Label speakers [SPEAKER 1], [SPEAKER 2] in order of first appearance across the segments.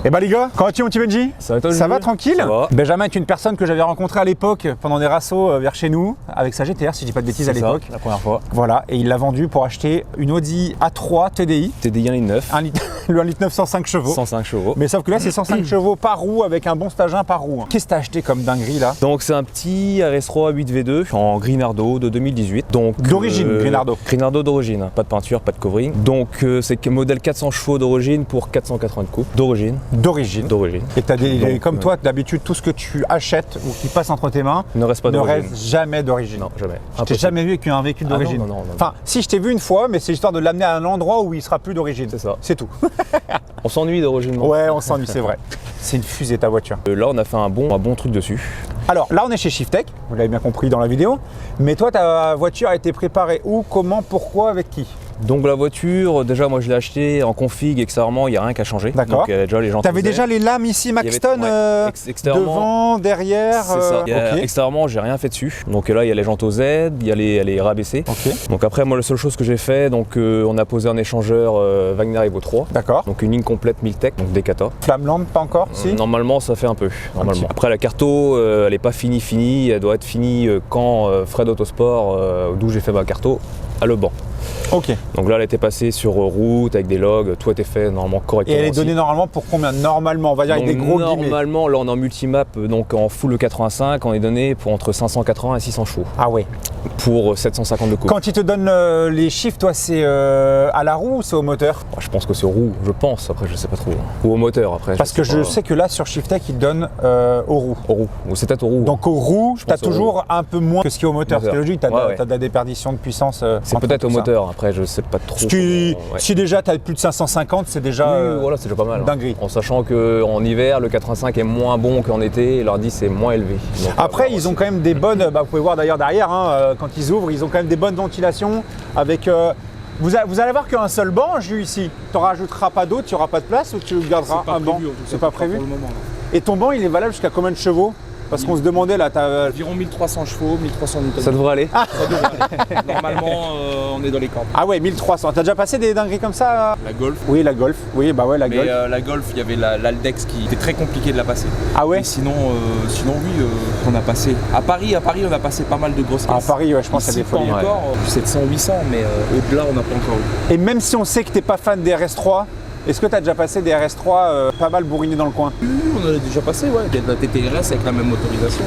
[SPEAKER 1] Eh bah les gars, comment vas-tu mon petit Benji?
[SPEAKER 2] Ça va,
[SPEAKER 1] Ça va tranquille?
[SPEAKER 2] Ça va.
[SPEAKER 1] Benjamin est une personne que j'avais rencontrée à l'époque pendant des rassos vers chez nous, avec sa GTR si je dis pas de bêtises à l'époque.
[SPEAKER 2] La première fois.
[SPEAKER 1] Voilà, et il l'a vendu pour acheter une Audi A3 TDI.
[SPEAKER 2] TDI 1,9 litre.
[SPEAKER 1] Le 1,9 litre 105 chevaux.
[SPEAKER 2] 105 chevaux.
[SPEAKER 1] Mais sauf que là c'est 105 chevaux par roue avec un bon stagin par roue. Qu'est-ce que t'as acheté comme dinguerie là?
[SPEAKER 2] Donc c'est un petit RS3 8V2 en Grinardo de 2018. Donc
[SPEAKER 1] d'origine, Grinardo.
[SPEAKER 2] Grinardo d'origine, pas de peinture, pas de covering. Donc c'est modèle 400 chevaux d'origine pour 480 de coupe. D'origine.
[SPEAKER 1] D'origine.
[SPEAKER 2] Et
[SPEAKER 1] t'as comme toi, d'habitude, tout ce que tu achètes ou qui passe entre tes mains
[SPEAKER 2] ne reste pas d'origine.
[SPEAKER 1] Ne reste jamais d'origine.
[SPEAKER 2] Non, jamais.
[SPEAKER 1] Je t'ai jamais vu avec un véhicule d'origine.
[SPEAKER 2] Non.
[SPEAKER 1] Enfin, si je t'ai vu une fois, mais c'est histoire de l'amener à un endroit où il sera plus d'origine.
[SPEAKER 2] C'est ça.
[SPEAKER 1] C'est tout.
[SPEAKER 2] On s'ennuie d'origine.
[SPEAKER 1] Ouais, on s'ennuie, c'est vrai. C'est une fusée ta voiture.
[SPEAKER 2] Là, on a fait un bon truc dessus.
[SPEAKER 1] Alors là, on est chez Shiftech, vous l'avez bien compris dans la vidéo. Mais toi, ta voiture a été préparée où, comment, pourquoi, avec qui?
[SPEAKER 2] Donc la voiture, déjà moi je l'ai achetée en config extérieurement, il n'y a rien qu'à changer.
[SPEAKER 1] D'accord.
[SPEAKER 2] Déjà les gens.
[SPEAKER 1] T'avais déjà les lames ici Maxton devant, derrière.
[SPEAKER 2] C'est ça.
[SPEAKER 1] Okay.
[SPEAKER 2] Extérieurement, j'ai rien fait dessus. Donc là, il y a les jantes aux Z, il y a les rabaissés.
[SPEAKER 1] Okay.
[SPEAKER 2] Donc après, moi la seule chose que j'ai fait, donc on a posé un échangeur Wagner Evo 3.
[SPEAKER 1] D'accord.
[SPEAKER 2] Donc une ligne complète Miltech, donc Decata.
[SPEAKER 1] Flamme pas encore, si.
[SPEAKER 2] Normalement, ça fait un peu. Normalement. Après la carto, elle n'est pas finie. Elle doit être finie quand Fred Autosport, d'où j'ai fait ma carto, a le banc.
[SPEAKER 1] Ok.
[SPEAKER 2] Donc là, elle a été passée sur route avec des logs, tout a été fait normalement correctement.
[SPEAKER 1] Et elle est donnée normalement pour combien? Normalement, on va dire
[SPEAKER 2] donc,
[SPEAKER 1] avec des gros guillemets.
[SPEAKER 2] Normalement, là on est en multimap, donc en full 85, on est donné pour entre 580 et 600 chevaux.
[SPEAKER 1] Ah ouais.
[SPEAKER 2] Pour 750 de coupe.
[SPEAKER 1] Quand ils te donnent les chiffres, toi, c'est à la roue ou c'est au moteur?
[SPEAKER 2] Je pense que c'est aux roues, je pense, après je sais pas trop. Ou au moteur après.
[SPEAKER 1] Parce que je sais que là sur Shiftech, ils te donnent aux roues.
[SPEAKER 2] Aux roues, ou c'est peut-être aux roues.
[SPEAKER 1] Donc aux roues, tu as toujours un peu moins que ce qui est au moteur. C'est logique, tu as de la déperdition de puissance.
[SPEAKER 2] C'est peut-être au moteur, après je sais pas trop.
[SPEAKER 1] Si déjà tu as plus de 550, c'est déjà,
[SPEAKER 2] oui, voilà, c'est déjà pas mal.
[SPEAKER 1] Dinguerie.
[SPEAKER 2] En sachant qu'en hiver, le 85 est moins bon qu'en été, et leur 10 est moins élevé. Donc,
[SPEAKER 1] après, ils ont quand même des bonnes, vous pouvez voir d'ailleurs derrière, quand ils ouvrent, ils ont quand même des bonnes ventilations avec... Vous allez voir qu'un seul banc, j'ai eu ici. Tu n'en rajouteras pas d'autres, tu n'auras pas de place ou tu garderas un banc? C'est pas prévu.
[SPEAKER 3] Pour le moment,
[SPEAKER 1] et ton banc, il est valable jusqu'à combien de chevaux? Parce qu'on se demandait là,
[SPEAKER 3] environ 1300 chevaux, 1300 Nm.
[SPEAKER 2] ça devrait aller.
[SPEAKER 3] Ça devrait aller. Normalement, on est dans les cordes.
[SPEAKER 1] Ah ouais, 1300. T'as déjà passé des dingueries comme ça?
[SPEAKER 3] La Golf.
[SPEAKER 1] Oui, la Golf. Oui, bah ouais, la Golf.
[SPEAKER 3] Mais la Golf, il y avait l'Aldex qui était très compliqué de la passer.
[SPEAKER 1] Ah ouais.
[SPEAKER 3] Et sinon oui, on a passé. À Paris, on a passé pas mal de grosses caisses.
[SPEAKER 1] À Paris, ouais, je pense qu'il y a des folies.
[SPEAKER 3] Pas encore 700, 800, mais au-delà, on n'a pas encore eu.
[SPEAKER 1] Et même si on sait que t'es pas fan des RS3, est-ce que tu as déjà passé des RS3 pas mal bourrinés dans le coin?
[SPEAKER 3] Oui, on en a déjà passé, ouais, de la TTRS avec la même motorisation.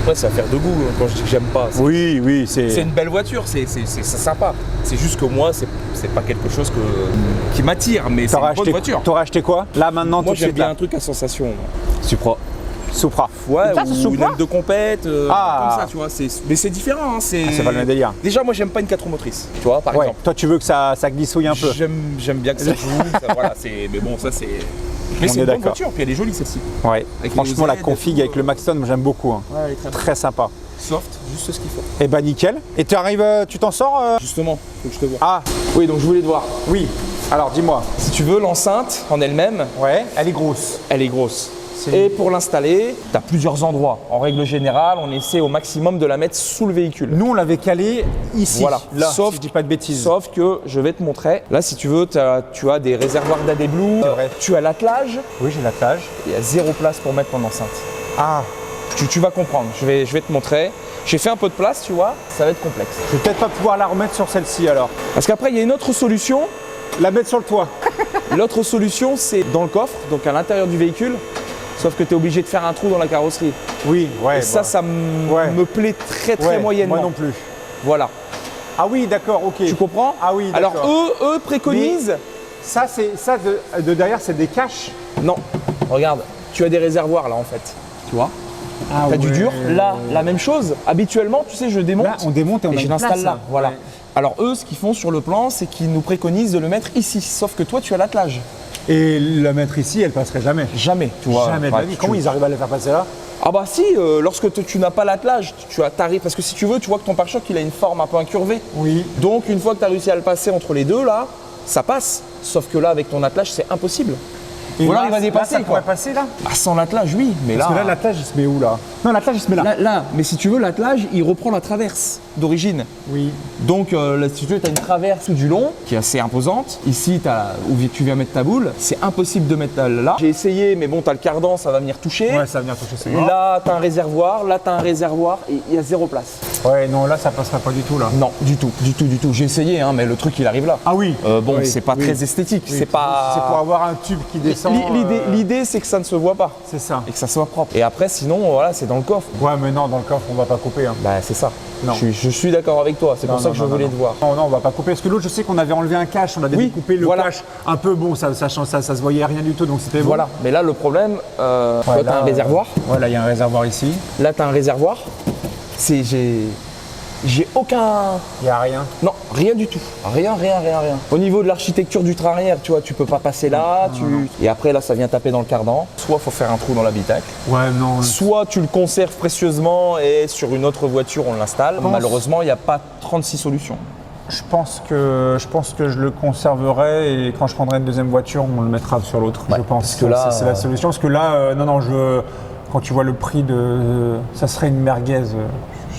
[SPEAKER 3] Après, c'est affaire de goût, quand je dis que j'aime pas.
[SPEAKER 1] Oui,
[SPEAKER 3] c'est une belle voiture, c'est sympa. C'est juste que moi, c'est pas quelque chose qui m'attire, mais c'est une bonne voiture.
[SPEAKER 1] T'aurais acheté quoi? Là, maintenant,
[SPEAKER 3] moi,
[SPEAKER 1] tout de suite,
[SPEAKER 3] j'aime bien un truc à sensation.
[SPEAKER 2] Supra.
[SPEAKER 1] Supra.
[SPEAKER 3] Ouais,
[SPEAKER 1] ça,
[SPEAKER 3] ou une aile de compète, comme ça, tu vois. Mais c'est différent. Hein,
[SPEAKER 1] c'est pas le même délire.
[SPEAKER 3] Déjà, moi, j'aime pas une 4 roues motrices, tu vois, par exemple.
[SPEAKER 1] Toi, tu veux que ça glissouille un peu.
[SPEAKER 3] J'aime bien que ça joue, voilà, mais bon, ça, c'est... Mais c'est une bonne voiture, puis elle est jolie, celle-ci.
[SPEAKER 1] Ouais, franchement, la config avec le Maxton, j'aime beaucoup. Hein.
[SPEAKER 3] Ouais, elle est
[SPEAKER 1] très sympa.
[SPEAKER 3] Soft, juste ce qu'il faut.
[SPEAKER 1] Et bah nickel. Et tu t'en sors
[SPEAKER 3] Justement, faut que je te vois.
[SPEAKER 1] Ah,
[SPEAKER 3] oui, donc je voulais te voir.
[SPEAKER 1] Oui, alors dis-moi.
[SPEAKER 3] Si tu veux, l'enceinte en elle-même...
[SPEAKER 1] Ouais, elle est grosse.
[SPEAKER 3] Elle est grosse. Et pour l'installer, tu as plusieurs endroits. En règle générale, on essaie au maximum de la mettre sous le véhicule.
[SPEAKER 1] Nous, on l'avait calée ici,
[SPEAKER 3] voilà.
[SPEAKER 1] là,
[SPEAKER 3] sauf,
[SPEAKER 1] si je dis pas de bêtises.
[SPEAKER 3] Sauf que je vais te montrer. Là, si tu veux, tu as des réservoirs d'AD Blue, tu as l'attelage.
[SPEAKER 1] Oui, j'ai l'attelage.
[SPEAKER 3] Il y a 0 place pour mettre ton enceinte.
[SPEAKER 1] Ah.
[SPEAKER 3] Tu vas comprendre, je vais te montrer. J'ai fait un peu de place, tu vois, ça va être complexe.
[SPEAKER 1] Je vais peut-être pas pouvoir la remettre sur celle-ci alors.
[SPEAKER 3] Parce qu'après, il y a une autre solution.
[SPEAKER 1] La mettre sur le toit.
[SPEAKER 3] L'autre solution, c'est dans le coffre, donc à l'intérieur du véhicule. Sauf que tu es obligé de faire un trou dans la carrosserie.
[SPEAKER 1] Oui, ouais.
[SPEAKER 3] Et ça me plaît très moyennement.
[SPEAKER 1] Moi non plus.
[SPEAKER 3] Voilà.
[SPEAKER 1] Ah oui, d'accord, ok.
[SPEAKER 3] Tu comprends?
[SPEAKER 1] Ah oui,
[SPEAKER 3] alors
[SPEAKER 1] d'accord.
[SPEAKER 3] eux préconisent...
[SPEAKER 1] Mais ça, de derrière, c'est des caches?
[SPEAKER 3] Non. Regarde, tu as des réservoirs là en fait. Tu vois? Tu as du dur. Là, la même chose. Habituellement, tu sais, je démonte.
[SPEAKER 1] Là, on démonte et
[SPEAKER 3] je l'installe là. Voilà.
[SPEAKER 1] Ouais.
[SPEAKER 3] Alors eux, ce qu'ils font sur le plan, c'est qu'ils nous préconisent de le mettre ici. Sauf que toi, tu as l'attelage.
[SPEAKER 1] Et la mettre ici, elle passerait jamais.
[SPEAKER 3] Jamais, tu vois.
[SPEAKER 1] Jamais de la vie. Comment ils arrivent à les faire passer là?
[SPEAKER 3] Ah bah si, lorsque tu n'as pas l'attelage, t'arrives. Parce que si tu veux, tu vois que ton pare-choc, il a une forme un peu incurvée.
[SPEAKER 1] Oui.
[SPEAKER 3] Donc une fois que tu as réussi à le passer entre les deux là, ça passe. Sauf que là, avec ton attelage, c'est impossible.
[SPEAKER 1] Et
[SPEAKER 3] voilà,
[SPEAKER 1] là,
[SPEAKER 3] il va dépasser.
[SPEAKER 1] Ça pourrait passer là?
[SPEAKER 3] Ah, sans l'attelage, oui. Mais
[SPEAKER 1] Parce que là, l'attelage, il se met où là? Non, l'attelage, il se met là.
[SPEAKER 3] Là, mais si tu veux, l'attelage, il reprend la traverse. d'origine.
[SPEAKER 1] Oui.
[SPEAKER 3] Donc, là, si tu veux, tu as une traverse du long qui est assez imposante. Ici, où tu viens mettre ta boule, c'est impossible de mettre là. J'ai essayé, mais bon, tu as le cardan, ça va venir toucher.
[SPEAKER 1] Ouais, ça va venir toucher.
[SPEAKER 3] Là, tu as un réservoir, là, tu as un réservoir et il y a 0 place.
[SPEAKER 1] Ouais, non, là, ça passerait pas du tout, là.
[SPEAKER 3] Non, du tout. J'ai essayé, hein, mais le truc, il arrive là.
[SPEAKER 1] Ah oui.
[SPEAKER 3] Bon,
[SPEAKER 1] oui,
[SPEAKER 3] c'est pas très esthétique.
[SPEAKER 1] Oui,
[SPEAKER 3] c'est pas.
[SPEAKER 1] C'est pour avoir un tube qui descend.
[SPEAKER 3] L'idée, c'est que ça ne se voit pas.
[SPEAKER 1] C'est ça.
[SPEAKER 3] Et que ça soit propre. Et après, sinon, voilà, c'est dans le coffre.
[SPEAKER 1] Ouais, mais non, dans le coffre, on va pas couper. Hein.
[SPEAKER 3] Bah, c'est ça.
[SPEAKER 1] Non.
[SPEAKER 3] Je suis d'accord avec toi. C'est pour ça que je voulais te voir.
[SPEAKER 1] Non, on va pas couper. Parce que l'autre, je sais qu'on avait enlevé un cache. On avait découpé le cache un peu. Bon, ça se voyait rien du tout. Donc c'était bon.
[SPEAKER 3] Voilà. Mais là, le problème, toi, tu as un réservoir.
[SPEAKER 1] Ouais, là, il y a un réservoir ici.
[SPEAKER 3] Là, tu as un réservoir. J'ai aucun.
[SPEAKER 1] Il n'y a rien.
[SPEAKER 3] Non, rien du tout. Rien. Au niveau de l'architecture du train arrière, tu vois, tu peux pas passer là. Et après, là, ça vient taper dans le cardan. Soit il faut faire un trou dans l'habitacle.
[SPEAKER 1] Ouais, non.
[SPEAKER 3] Soit tu le conserves précieusement et sur une autre voiture, on l'installe. Malheureusement, il n'y a pas 36 solutions.
[SPEAKER 1] Je pense que je le conserverai et quand je prendrai une deuxième voiture, on le mettra sur l'autre.
[SPEAKER 3] Ouais,
[SPEAKER 1] je pense
[SPEAKER 3] parce que là,
[SPEAKER 1] c'est la solution. Parce que là, quand tu vois le prix ça serait une merguez.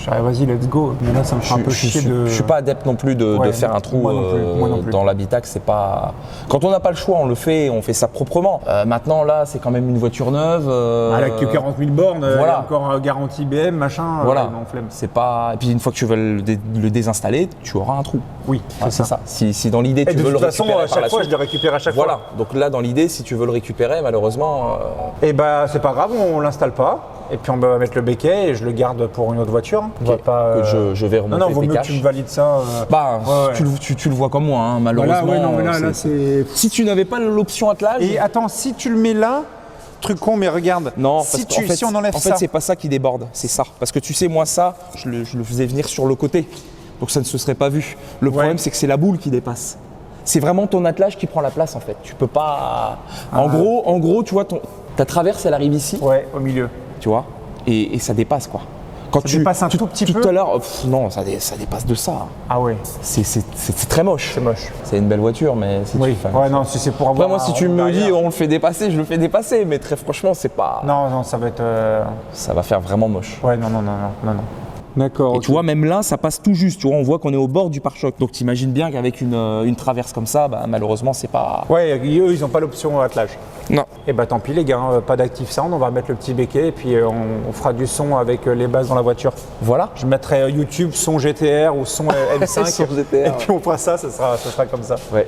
[SPEAKER 1] Vas-y, let's go. Mais là, ça me fera un peu chier de.
[SPEAKER 3] Je suis pas adepte non plus de faire un trou
[SPEAKER 1] moi non plus.
[SPEAKER 3] dans l'habitacle. C'est pas. Quand on n'a pas le choix, on fait ça proprement. Maintenant, là, c'est quand même une voiture neuve.
[SPEAKER 1] Avec 40 000 bornes,
[SPEAKER 3] voilà.
[SPEAKER 1] encore garantie BM, machin.
[SPEAKER 3] Voilà.
[SPEAKER 1] Non, flemme.
[SPEAKER 3] C'est pas. Et puis une fois que tu vas le désinstaller, tu auras un trou.
[SPEAKER 1] Oui, c'est ça.
[SPEAKER 3] Si dans l'idée tu veux le récupérer.
[SPEAKER 1] De toute façon, à chaque fois, je le récupère à chaque fois.
[SPEAKER 3] Voilà. Donc là, dans l'idée, si tu veux le récupérer, malheureusement.
[SPEAKER 1] Eh bah, c'est pas grave, on l'installe pas. Et puis on va mettre le béquet et je le garde pour une autre voiture.
[SPEAKER 3] Okay.
[SPEAKER 1] On va pas,
[SPEAKER 3] je vais remonter
[SPEAKER 1] non, vaut mieux que tu me valides ça.
[SPEAKER 3] Bah, tu le vois comme moi, hein, malheureusement.
[SPEAKER 1] Voilà, non, mais là, c'est.
[SPEAKER 3] Si tu n'avais pas l'option attelage.
[SPEAKER 1] Et attends, si tu le mets là, truc con, mais regarde.
[SPEAKER 3] Non,
[SPEAKER 1] si on enlève ça.
[SPEAKER 3] En fait, c'est pas ça qui déborde, c'est ça. Parce que tu sais, moi, ça, je le faisais venir sur le côté. Donc ça ne se serait pas vu. Le problème, c'est que c'est la boule qui dépasse. C'est vraiment ton attelage qui prend la place, en fait. Tu peux pas. En gros, tu vois, ta traverse, elle arrive ici.
[SPEAKER 1] Ouais, au milieu.
[SPEAKER 3] Tu vois. Et ça dépasse quoi. Quand
[SPEAKER 1] ça dépasse un tout petit peu.
[SPEAKER 3] Tout à l'heure, non, ça dépasse de ça.
[SPEAKER 1] Ah ouais.
[SPEAKER 3] C'est très moche.
[SPEAKER 1] C'est moche.
[SPEAKER 3] C'est une belle voiture, mais si
[SPEAKER 1] ouais, non, si c'est pour avoir.
[SPEAKER 3] Vraiment, si tu me dis on le fait dépasser, je le fais dépasser, mais très franchement, c'est pas.
[SPEAKER 1] Non, ça va être.
[SPEAKER 3] Ça va faire vraiment moche.
[SPEAKER 1] Ouais, non. D'accord.
[SPEAKER 3] Et tu vois, même là, ça passe tout juste. Tu vois, on voit qu'on est au bord du pare-choc. Donc, tu imagines bien qu'avec une traverse comme ça, bah, malheureusement, c'est pas.
[SPEAKER 1] Ouais, eux, ils n'ont pas l'option attelage.
[SPEAKER 3] Non.
[SPEAKER 1] Et bah tant pis les gars, pas d'active sound, on va mettre le petit béquet et puis on fera du son avec les basses dans la voiture.
[SPEAKER 3] Voilà.
[SPEAKER 1] Je mettrai YouTube son GTR ou son M5
[SPEAKER 3] Son GTR,
[SPEAKER 1] et puis on fera ça sera comme ça.
[SPEAKER 3] Ouais.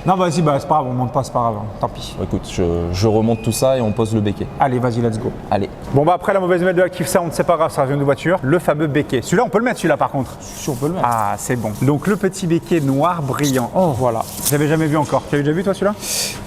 [SPEAKER 1] Non vas-y, c'est pas grave, on monte pas, c'est pas grave, hein, tant pis.
[SPEAKER 3] Écoute, je remonte tout ça et on pose le béquet.
[SPEAKER 1] Allez, vas-y, let's go.
[SPEAKER 3] Allez.
[SPEAKER 1] Bon bah après la mauvaise nouvelle de l'active sound, c'est pas grave, ça revient de voiture. Le fameux béquet. Celui-là, on peut le mettre celui-là par contre.
[SPEAKER 3] Si on peut le mettre.
[SPEAKER 1] Ah, c'est bon. Donc le petit béquet noir brillant. Oh voilà. J'avais jamais vu encore. Tu avais déjà vu toi celui-là?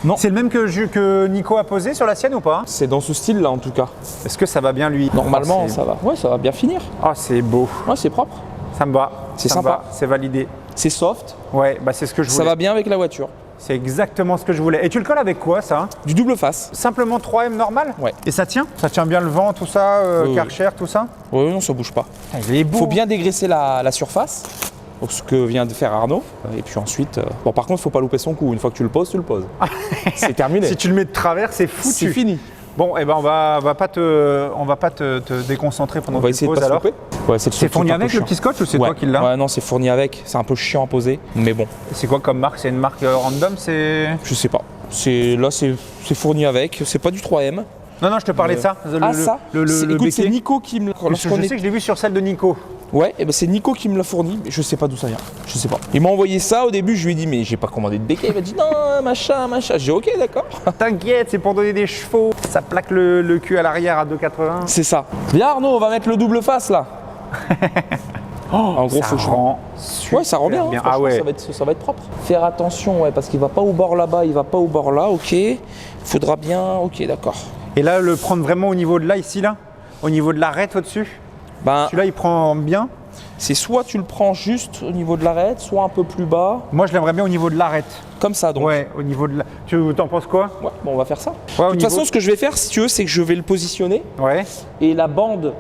[SPEAKER 3] Non.
[SPEAKER 1] C'est le même que Nico a posé sur la sienne ou pas?
[SPEAKER 3] C'est dans ce style là en tout cas.
[SPEAKER 1] Est-ce que ça va bien lui?
[SPEAKER 3] Normalement ça va. Ouais, ça va bien finir.
[SPEAKER 1] Ah, c'est beau.
[SPEAKER 3] Ouais, c'est propre.
[SPEAKER 1] Ça me va.
[SPEAKER 3] C'est
[SPEAKER 1] ça
[SPEAKER 3] sympa.
[SPEAKER 1] Me va. C'est validé.
[SPEAKER 3] C'est soft.
[SPEAKER 1] Ouais, bah c'est ce que je voulais.
[SPEAKER 3] Ça va bien avec la voiture.
[SPEAKER 1] C'est exactement ce que je voulais. Et tu le colles avec quoi ça?
[SPEAKER 3] Du double face.
[SPEAKER 1] Simplement 3M normal?
[SPEAKER 3] Ouais.
[SPEAKER 1] Et ça tient? Ça tient bien le vent, tout ça, Karcher, tout ça?
[SPEAKER 3] Oui, non, ça bouge pas.
[SPEAKER 1] Il est beau.
[SPEAKER 3] Faut bien dégraisser la surface. Donc ce que vient de faire Arnaud. Et puis ensuite, bon par contre, faut pas louper son coup. Une fois que tu le poses, tu le poses. C'est terminé.
[SPEAKER 1] Si tu le mets de travers, c'est foutu.
[SPEAKER 3] C'est fini.
[SPEAKER 1] Bon, et ben on va pas te déconcentrer pendant que tu poses alors.
[SPEAKER 3] Ouais,
[SPEAKER 1] c'est fourni avec le petit scotch ou c'est toi qui l'as?
[SPEAKER 3] Ouais, non, c'est fourni avec. C'est un peu chiant à poser, mais bon.
[SPEAKER 1] C'est quoi comme marque? C'est une marque random?
[SPEAKER 3] Je sais pas. Là, c'est fourni avec. C'est pas du 3M.
[SPEAKER 1] Non, je te parlais de ça.
[SPEAKER 3] Écoute, c'est Nico qui me l'a.
[SPEAKER 1] Je sais que je l'ai vu sur celle de Nico.
[SPEAKER 3] Ouais, et ben c'est Nico qui me l'a fourni, mais je sais pas d'où ça vient. Je sais pas. Il m'a envoyé ça au début, je lui ai dit mais j'ai pas commandé de béquet. Il m'a dit non, machin. J'ai dit ok, d'accord.
[SPEAKER 1] T'inquiète, c'est pour donner des chevaux. Ça plaque le cul à l'arrière à 2,80.
[SPEAKER 3] C'est ça. Viens Arnaud, on va mettre le double face là. En gros,
[SPEAKER 1] ça rend
[SPEAKER 3] ouais, ça rend bien.
[SPEAKER 1] Ah ouais.
[SPEAKER 3] Ça va être propre. Faire attention, ouais, parce qu'il va pas au bord là-bas, il va pas au bord là, ok. Faudra bien, ok, d'accord.
[SPEAKER 1] Et là, le prendre vraiment au niveau de là, ici, là, au niveau de l'arête au-dessus. Celui-là, il prend bien.
[SPEAKER 3] C'est soit tu le prends juste au niveau de l'arête, soit un peu plus bas.
[SPEAKER 1] Moi, je l'aimerais bien au niveau de l'arête.
[SPEAKER 3] Comme ça, donc.
[SPEAKER 1] Ouais, au niveau de la. Tu t'en penses quoi?
[SPEAKER 3] Ouais, bon, on va faire ça.
[SPEAKER 1] Ouais,
[SPEAKER 3] de toute façon, ce que je vais faire, si tu veux, c'est que je vais le positionner.
[SPEAKER 1] Ouais.
[SPEAKER 3] Et la bande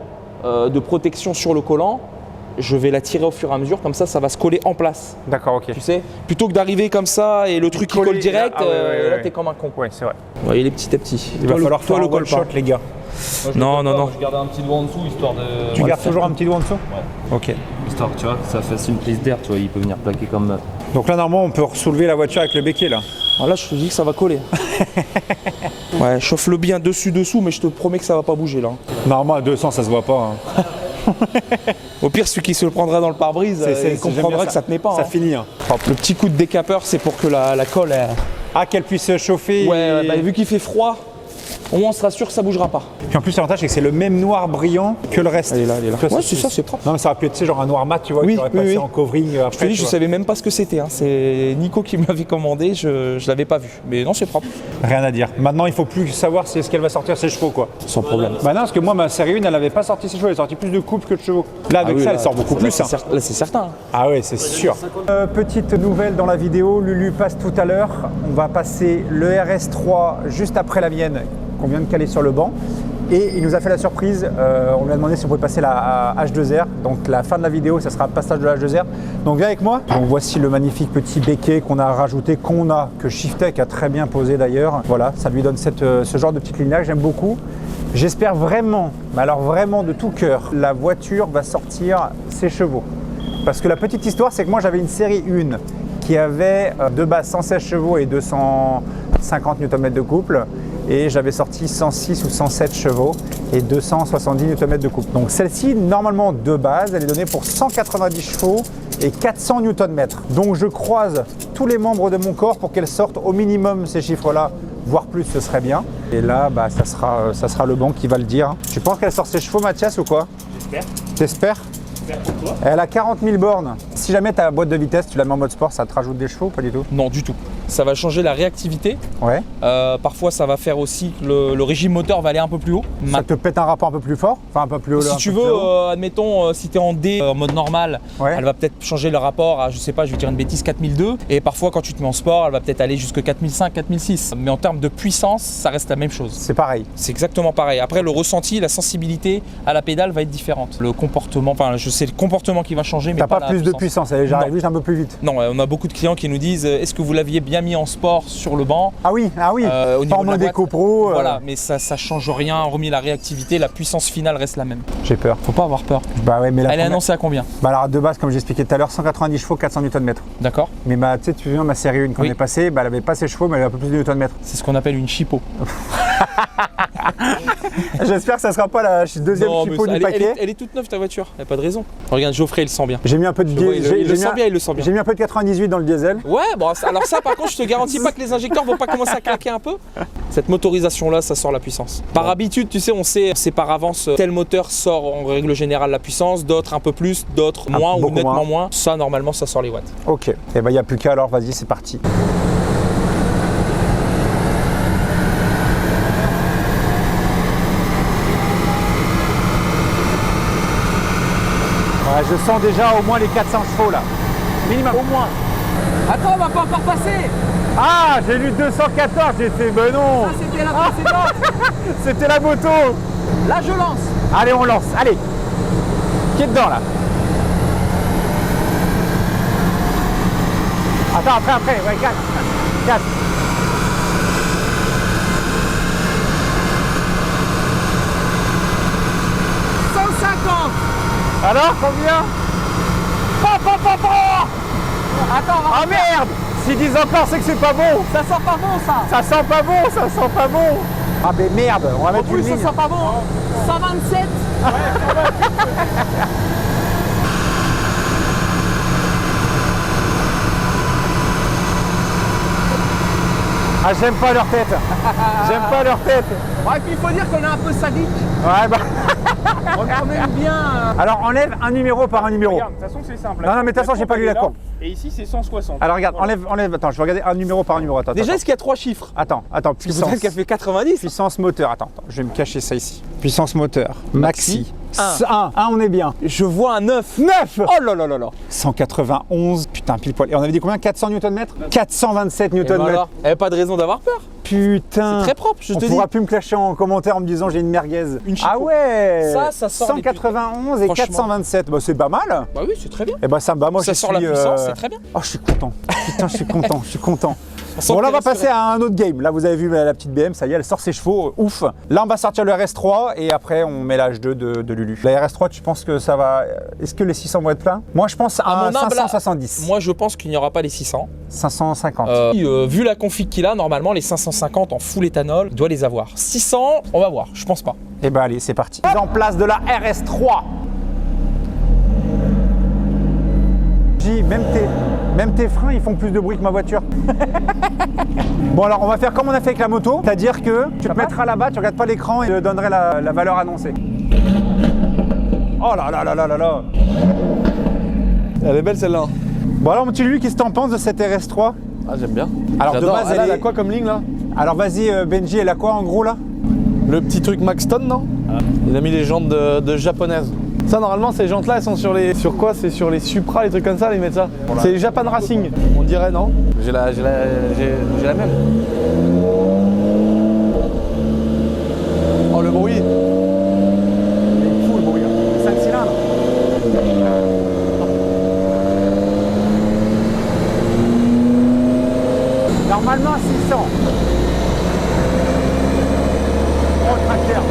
[SPEAKER 3] de protection sur le collant, je vais la tirer au fur et à mesure, comme ça va se coller en place.
[SPEAKER 1] D'accord, ok.
[SPEAKER 3] Tu sais, plutôt que d'arriver comme ça et le truc qui colle direct, là t'es comme un con.
[SPEAKER 1] Ouais, c'est vrai.
[SPEAKER 3] Ouais, il est petit à petit.
[SPEAKER 1] Il va falloir faire le one shot, les gars.
[SPEAKER 3] Non.
[SPEAKER 4] Je garde un petit doigt en dessous histoire de.
[SPEAKER 1] Tu gardes toujours un petit doigt en dessous?
[SPEAKER 4] Ouais.
[SPEAKER 1] Ok.
[SPEAKER 2] histoire, tu vois, ça fasse une prise d'air, tu vois, il peut venir plaquer comme...
[SPEAKER 1] Donc là, normalement, on peut soulever la voiture avec le béquet, là.
[SPEAKER 3] Alors là, je te dis que ça va coller. Ouais, chauffe-le bien dessous, mais je te promets que ça va pas bouger là.
[SPEAKER 1] Normalement, à 200, ça se voit pas. Hein.
[SPEAKER 3] Au pire, celui qui se le prendra dans le pare-brise, il comprendra que ça tenait pas.
[SPEAKER 1] Ça
[SPEAKER 3] hein.
[SPEAKER 1] finit. Hein.
[SPEAKER 3] Le petit coup de décapeur, c'est pour que la colle...
[SPEAKER 1] Ah, qu'elle puisse chauffer.
[SPEAKER 3] Ouais, bah, vu qu'il fait froid, au moins on sera sûr que ça bougera pas.
[SPEAKER 1] Puis en plus, l'avantage, c'est que c'est le même noir brillant que le reste.
[SPEAKER 3] Elle est là, elle est là.
[SPEAKER 1] Tu vois,
[SPEAKER 3] Ouais, c'est ça, c'est propre.
[SPEAKER 1] Non, mais ça aurait pu être, tu sais, genre un noir mat, tu vois,
[SPEAKER 3] Oui,
[SPEAKER 1] qui aurait
[SPEAKER 3] oui,
[SPEAKER 1] passé
[SPEAKER 3] oui.
[SPEAKER 1] en covering après.
[SPEAKER 3] Je te dis, je savais même pas ce que c'était. Hein. C'est Nico qui me l'avait commandé, je l'avais pas vu. Mais non, c'est propre.
[SPEAKER 1] Rien à dire. Maintenant, il faut plus savoir si est-ce qu'elle va sortir ses chevaux, quoi.
[SPEAKER 3] Sans problème.
[SPEAKER 1] Bah non, parce que moi, ma série 1, elle avait pas sorti ses chevaux, elle a sorti plus de couples que de chevaux. Là, avec
[SPEAKER 3] Ah oui,
[SPEAKER 1] ça,
[SPEAKER 3] là,
[SPEAKER 1] elle sort beaucoup plus.
[SPEAKER 3] Là,
[SPEAKER 1] Hein.
[SPEAKER 3] là, c'est certain.
[SPEAKER 1] Ah ouais, c'est sûr. Petite nouvelle dans la vidéo, Lulu passe tout à l'heure. On va passer le RS3 juste après la mienne, qu'on vient de caler sur le banc. Et il nous a fait la surprise, on lui a demandé si on pouvait passer la H2R. Donc la fin de la vidéo, ça sera le passage de la H2R. Donc viens avec moi. Donc voici le magnifique petit béquet qu'on a rajouté, que Shiftech a très bien posé d'ailleurs. Voilà, ça lui donne ce genre de petite ligne là que j'aime beaucoup. J'espère vraiment, mais alors vraiment de tout cœur, la voiture va sortir ses chevaux. Parce que la petite histoire, c'est que moi j'avais une série 1 qui avait de base 116 chevaux et 250 Nm de couple. Et j'avais sorti 106 ou 107 chevaux et 270 Nm de couple. Donc celle-ci, normalement de base, elle est donnée pour 190 chevaux et 400 Nm. Donc je croise tous les membres de mon corps pour qu'elle sorte au minimum ces chiffres-là, voire plus, ce serait bien. Et là, bah, ça sera le banc qui va le dire. Tu penses qu'elle sort ses chevaux, Mathias, ou quoi?
[SPEAKER 4] J'espère.
[SPEAKER 1] T'espères?
[SPEAKER 4] Pour toi.
[SPEAKER 1] Elle a 40 000 bornes. Si jamais ta boîte de vitesse, tu la mets en mode sport, ça te rajoute des chevaux ou pas du tout?
[SPEAKER 3] Non, du tout. Ça va changer la réactivité.
[SPEAKER 1] Ouais.
[SPEAKER 3] Parfois, ça va faire aussi que le régime moteur va aller un peu plus haut.
[SPEAKER 1] Ça te pète un rapport un peu plus fort? Enfin, un peu plus haut.
[SPEAKER 3] Si tu veux, admettons, si tu es en D en mode normal,
[SPEAKER 1] Ouais.
[SPEAKER 3] elle va peut-être changer le rapport à, je sais pas, je vais dire une bêtise, 4002. Et parfois, quand tu te mets en sport, elle va peut-être aller jusque 4005, 4006. Mais en termes de puissance, ça reste la même chose.
[SPEAKER 1] C'est pareil.
[SPEAKER 3] C'est exactement pareil. Après, le ressenti, la sensibilité à la pédale va être différente. Le comportement, enfin, je sais le comportement qui va changer, mais
[SPEAKER 1] T'as pas
[SPEAKER 3] la
[SPEAKER 1] plus de puissance, elle
[SPEAKER 3] Non.
[SPEAKER 1] arrive juste un peu plus vite.
[SPEAKER 3] Non, on a beaucoup de clients qui nous disent est-ce que vous l'aviez bien mis en sport sur le banc
[SPEAKER 1] Ah oui,
[SPEAKER 3] au
[SPEAKER 1] pas
[SPEAKER 3] niveau
[SPEAKER 1] en
[SPEAKER 3] de la
[SPEAKER 1] mode
[SPEAKER 3] boîte.
[SPEAKER 1] éco-pro.
[SPEAKER 3] Voilà, mais ça change rien, hormis la réactivité, la puissance finale reste la même.
[SPEAKER 1] J'ai peur.
[SPEAKER 3] Faut pas avoir peur.
[SPEAKER 1] Bah ouais, mais là.
[SPEAKER 3] Elle est annoncée à combien?
[SPEAKER 1] Bah alors de base, comme j'expliquais tout à l'heure, 190 chevaux, 400 Nm.
[SPEAKER 3] D'accord?
[SPEAKER 1] Mais bah, tu sais, tu viens ma série 1 quand
[SPEAKER 3] Oui.
[SPEAKER 1] on est passé, bah, elle avait pas ses chevaux, mais elle avait un peu plus de Nm.
[SPEAKER 3] C'est ce qu'on appelle une chipot.
[SPEAKER 1] J'espère que ça sera pas la deuxième
[SPEAKER 3] Non, mais
[SPEAKER 1] chipot du
[SPEAKER 3] elle,
[SPEAKER 1] paquet.
[SPEAKER 3] elle est toute neuve ta voiture, y a pas de raison. Regarde, Geoffrey, il le sent bien.
[SPEAKER 1] J'ai mis un peu de
[SPEAKER 3] Je vois, il le sent bien, il le sent bien.
[SPEAKER 1] J'ai mis un peu de 98 dans le diesel.
[SPEAKER 3] Ouais, bon, alors ça par contre, je te garantis pas que les injecteurs vont pas commencer à claquer un peu. Cette motorisation là, ça sort la puissance. Par habitude, tu sais, on sait par avance tel moteur sort en règle générale la puissance, d'autres un peu plus, d'autres moins ou
[SPEAKER 1] beaucoup
[SPEAKER 3] nettement moins. Ça, normalement, ça sort les watts.
[SPEAKER 1] Ok. Et bah, il n'y a plus qu'à alors, vas-y, c'est parti. Ouais, je sens déjà au moins les 400 chevaux là. Minimum.
[SPEAKER 3] Au moins. Attends, on va pas encore passer.
[SPEAKER 1] Ah, j'ai lu 214, j'ai fait, ben non.
[SPEAKER 3] Ça, c'était la précédente.
[SPEAKER 1] C'était la moto.
[SPEAKER 3] Là, je lance.
[SPEAKER 1] Allez, on lance, allez. Qui est dedans là? Attends, après, ouais, 4. Alors, combien?
[SPEAKER 3] Attends,
[SPEAKER 1] Ah merde! S'ils disent encore, c'est que c'est pas bon!
[SPEAKER 3] ça sent pas bon ça.
[SPEAKER 1] Ça sent pas bon, ça sent pas bon! Ah mais merde, on va
[SPEAKER 3] En
[SPEAKER 1] mettre
[SPEAKER 3] plus,
[SPEAKER 1] une
[SPEAKER 3] ça
[SPEAKER 1] ligne.
[SPEAKER 3] sent pas bon. 127.
[SPEAKER 1] Ah, j'aime pas leur tête! J'aime pas leur tête!
[SPEAKER 3] Ouais, et puis il faut dire qu'on est un peu sadique.
[SPEAKER 1] Ouais, bah.
[SPEAKER 3] On aime bien.
[SPEAKER 1] Alors, enlève un numéro par un numéro.
[SPEAKER 4] Regarde, de toute façon, c'est simple.
[SPEAKER 1] Non, non, mais de toute façon, j'ai pas lu la courbe.
[SPEAKER 4] Et ici, c'est 160.
[SPEAKER 1] Alors, regarde, enlève. Attends, je vais regarder un numéro par un numéro. Attends,
[SPEAKER 3] Déjà,
[SPEAKER 1] attends.
[SPEAKER 3] est-ce qu'il y a 3 chiffres?
[SPEAKER 1] Attends, puissance.
[SPEAKER 3] Peut-être qu'elle fait 90.
[SPEAKER 1] Puissance moteur, attends, je vais me cacher ça ici. Puissance moteur, maxi.
[SPEAKER 3] Un.
[SPEAKER 1] 1, on est bien.
[SPEAKER 3] Je vois un 9.
[SPEAKER 1] 9!
[SPEAKER 3] Oh là là là là.
[SPEAKER 1] 191, putain, pile poil. Et on avait dit combien? 400 Nm? 427
[SPEAKER 3] Et
[SPEAKER 1] Nm.
[SPEAKER 3] voilà. Eh, pas de raison d'avoir peur.
[SPEAKER 1] putain.
[SPEAKER 3] C'est très propre, je te
[SPEAKER 1] On
[SPEAKER 3] dis.
[SPEAKER 1] pourra plus me clasher en commentaire en me disant j'ai une merguez.
[SPEAKER 3] Une Chico.
[SPEAKER 1] Ah ouais.
[SPEAKER 3] Ça sort les
[SPEAKER 1] 191 et
[SPEAKER 3] Franchement.
[SPEAKER 1] 427. Bah c'est pas mal.
[SPEAKER 3] Bah oui, c'est très bien.
[SPEAKER 1] Et bah ça me va. Moi
[SPEAKER 3] Ça
[SPEAKER 1] je
[SPEAKER 3] sort
[SPEAKER 1] suis,
[SPEAKER 3] la puissance, c'est très bien.
[SPEAKER 1] Oh, je suis content. Putain, je suis content. Je suis content.
[SPEAKER 3] sent
[SPEAKER 1] Bon, là, on
[SPEAKER 3] que
[SPEAKER 1] va
[SPEAKER 3] t'es
[SPEAKER 1] passer à un autre game. Là, vous avez vu la petite BM, ça y est, elle sort ses chevaux. Ouf. Là, on va sortir le RS3 et après, on met la H2 de Lulu. La RS3, tu penses que ça va. Est-ce que les 600 vont être pleins? Moi, je pense à un
[SPEAKER 3] mon humble-
[SPEAKER 1] 570.
[SPEAKER 3] Moi, je pense qu'il n'y aura pas les 600.
[SPEAKER 1] 550.
[SPEAKER 3] Vu la config qu'il a, normalement, les 550 en full éthanol, il doit les avoir. 600, on va voir, je pense pas.
[SPEAKER 1] Et ben allez, c'est parti. Mise en place de la RS3. Même tes freins, ils font plus de bruit que ma voiture. Bon, alors on va faire comme on a fait avec la moto, c'est-à-dire que tu te mettras là-bas, tu regardes pas l'écran et je te donnerai la valeur annoncée. Oh là là là là là là.
[SPEAKER 5] Elle est belle celle-là.
[SPEAKER 1] Bon alors mon petit Louis, qu'est-ce que t'en penses de cette RS3?
[SPEAKER 5] Ah, j'aime bien.
[SPEAKER 1] Alors de
[SPEAKER 5] J'adore.
[SPEAKER 1] base,
[SPEAKER 5] Elle
[SPEAKER 1] elle
[SPEAKER 5] a
[SPEAKER 1] est...
[SPEAKER 5] quoi comme ligne là?
[SPEAKER 1] Alors vas-y Benji, elle a quoi en gros là?
[SPEAKER 5] Le petit truc Maxton, non? Il a mis les jantes de japonaises. Ça, normalement, ces jantes-là, elles sont sur les... Sur quoi? C'est sur les Supra, les trucs comme ça, ils mettent ça. C'est les Japan Racing. On dirait, non? J'ai la même. Oh, le bruit.
[SPEAKER 1] Il est fou le bruit, 5 cylindres. Normalement 600. Oh le tracteur.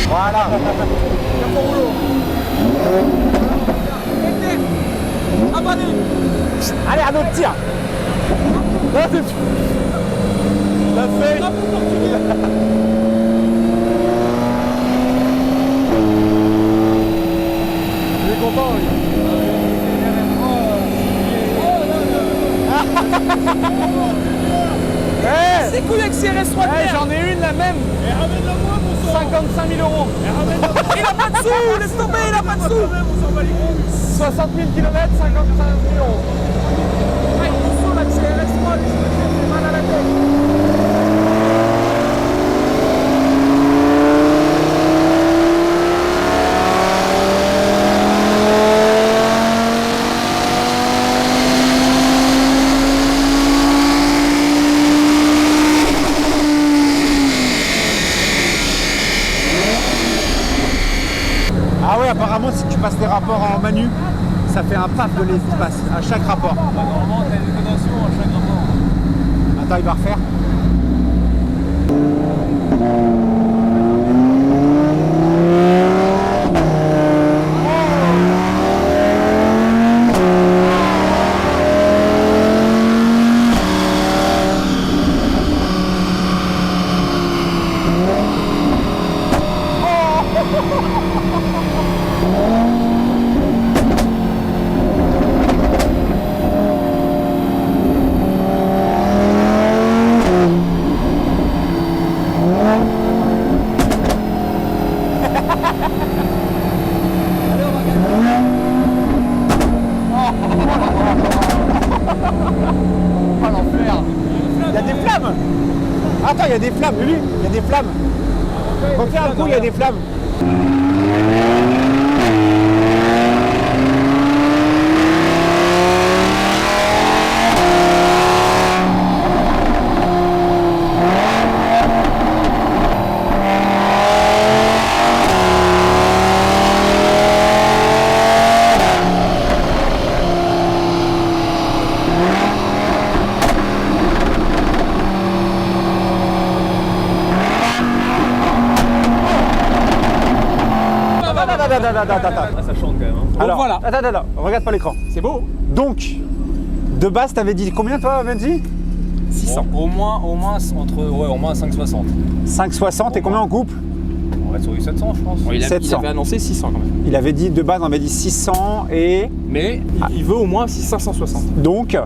[SPEAKER 1] Voilà. Allez, un autre tir.
[SPEAKER 5] Là, c'est... La feuille. Il est content, lui.
[SPEAKER 3] C'est cool avec CRS 3 de merde.
[SPEAKER 5] J'en ai une, la même. 55 000 euros.
[SPEAKER 3] Il a pas de sous, laisse tomber, il a pas de sous.
[SPEAKER 5] 60 000 km, 55 000 euros.
[SPEAKER 3] Ouais, il faut la CRS 3, lui, je me fais mal à la tête.
[SPEAKER 1] Ah ouais, apparemment si tu passes les rapports en manu, ça fait un paf de l'espace à chaque rapport.
[SPEAKER 2] Normalement, t'as une détonation à chaque rapport.
[SPEAKER 1] Attends, il va refaire. Il y a des flammes. Attends, il y a des flammes, Lulu, il y a des flammes. Refais un coup, il y a des flammes.
[SPEAKER 2] Ah, ça chante quand même. Hein.
[SPEAKER 1] Alors,
[SPEAKER 3] voilà.
[SPEAKER 1] attends, regarde pas l'écran.
[SPEAKER 3] C'est beau.
[SPEAKER 1] Donc, de base, t'avais dit combien toi, Benji?
[SPEAKER 3] 600.
[SPEAKER 2] Au moins au moins 560.
[SPEAKER 1] 560 et combien en couple?
[SPEAKER 2] On reste sur du 700, je pense.
[SPEAKER 3] Il
[SPEAKER 1] 700.
[SPEAKER 3] avait annoncé 600 quand même.
[SPEAKER 1] Il avait dit de base, on avait dit 600 et
[SPEAKER 3] Mais il veut au moins 560.
[SPEAKER 1] donc